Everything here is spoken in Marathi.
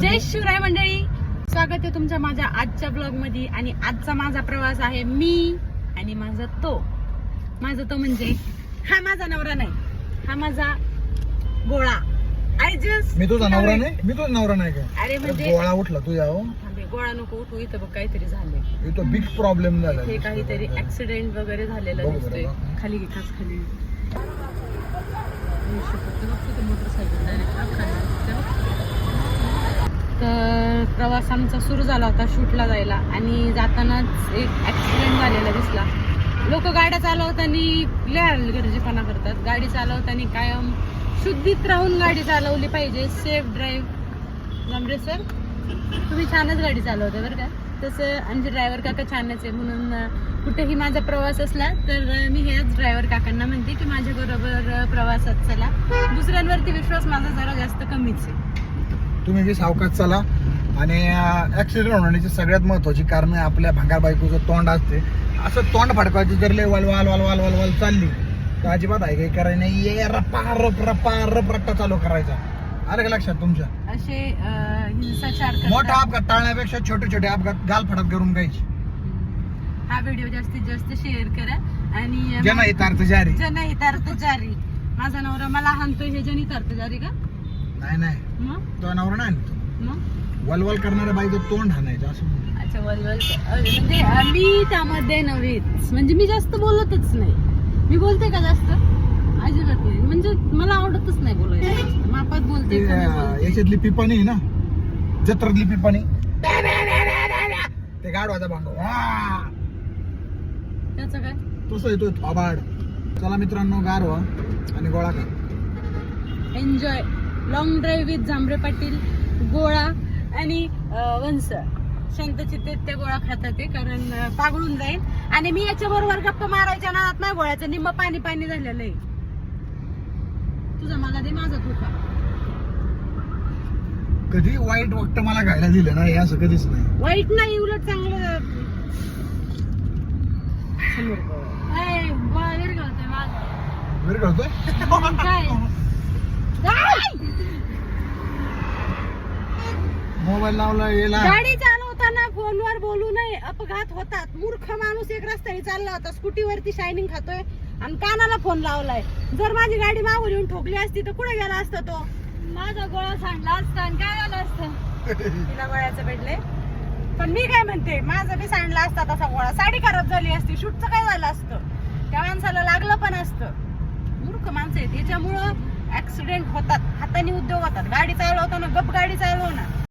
जय शिवराय मंडळी, स्वागत आहे तुमच्या माझ्या आजच्या ब्लॉग मध्ये. आणि आजचा माझा प्रवास आहे मी आणि माझा तो म्हणजे हा माझा नवरा नाही, हा माझा गोळा. मी तुझा नवरा नाही का? अरे म्हणजे गोळा उठला तुझ्या. गोळा नको उठू, इथं बघ काहीतरी झालंय, इथं बिग प्रॉब्लेम झाला. हे काहीतरी ऍक्सिडेंट वगैरे झालेलं दिसतंय. खाली घे, खास खाली. तर प्रवास आमचा सुरू झाला होता शूटला जायला, आणि जातानाच एक ऍक्सिडेंट झालेला दिसला. लोक गाड्या चालवताना लय हलगर्जीपणा करतात. गाडी चालवताना कायम शुद्धीत राहून गाडी चालवली पाहिजे. Safe drive. जांभरे सर, तुम्ही छानच गाडी चालवता बरं का. तसं आमचे ड्रायव्हर काका छानच आहे, म्हणून कुठेही माझा प्रवास असला तर मी हेच ड्रायव्हर काकांना म्हणते की माझ्या बरोबर प्रवासात चला. दुसऱ्यांवरती विश्वास माझा जरा जास्त कमीच आहे. तुम्ही बी सावकाश चला. आणि ऍक्सिडेंट होण्याची सगळ्यात महत्वाची कारण आपल्या भंगार बायकोचं तोंड असते. असं तोंड फडकायची जर लय वलवाल वलवाल वलवाल चालली तर अजिबात आहे काही करायचं नाही. ये रप्पा रप रप्पा रप रट्टा चालू करायचा. आलं का लक्षात तुमच्या? असे हिंसाचार मोठा अपघात टाळण्यापेक्षा छोटे छोटे अपघात गाल फडत करून घ्यायचे. हा व्हिडिओ जास्तीत जास्त शेअर करा. आणि जनहितार्थ जारी. जनहितार्थ जारी. माझा नवरा मला हाणतोय, हे जनहितार्थ जारी का? नाही मग तो नवरा नाही. मग वलवल करणाऱ्या बाईचं तोंड हाणायचं असं म्हणतो. अच्छा, वलवल म्हणजे मी त्यामध्ये नव्हेच. म्हणजे मी जास्त बोलतच नाही. मी बोलते का जास्त? अजिबात नाही. म्हणजे मला आवडतच नाही बोलायचं. मापात बोलते, कमी बोलते. याच्यातली पिपाणी आहे ना, जत्रातली पिपाणी, ते गाडवाचा भांडो त्याचं काय? तसं येतोय थोबाड. चला मित्रांनो, गारवा आणि गोळा का enjoy. Long drive with Jambhare Patil, गोळा आणि वंस. शांतचित्तेत त्या गोळा खातात ते, कारण पागळून जाईल. आणि मी याच्या बरोबर गप्पा मारायच्या नादात नाही गोळ्याचं निम्म पाणी पाणी झालेलं आहे. तुझा मला दे, माझा तू खा. कधी वाईट वक्त मला घायला दिलं ना, हे असं कधीच नाही. वाईट नाही, उलट चांगलं. समोर बाहेर घालतोय माझा. बरं करतोय काय मोबाईल लावला याला. गाडी चालवताना फोनवर बोलू नये, अपघात होतात. मूर्ख माणूस एक रस्त्याने चालला होता, स्कूटीवरती शायनिंग खातोय आणि कानाला फोन लावलाय. जर माझी गाडी मागून येऊन ठोकली असती तर कुठे गेला असता तो? माझा गोळा सांडला असता आणि काय झालं असतं? तिला गोळ्याचं भेटले. पण मी काय म्हणते, माझा बी सांडला असता तसा गोळा. साडी खराब झाली असती, शूटचं काय झालं असतं? त्या माणसाला लागलं पण असतं. मूर्ख माणसं आहेत, याच्यामुळं ऍक्सिडेंट होतात. हाताने उद्योग होतात. गाडी चालवताना गप गाडी चालव ना.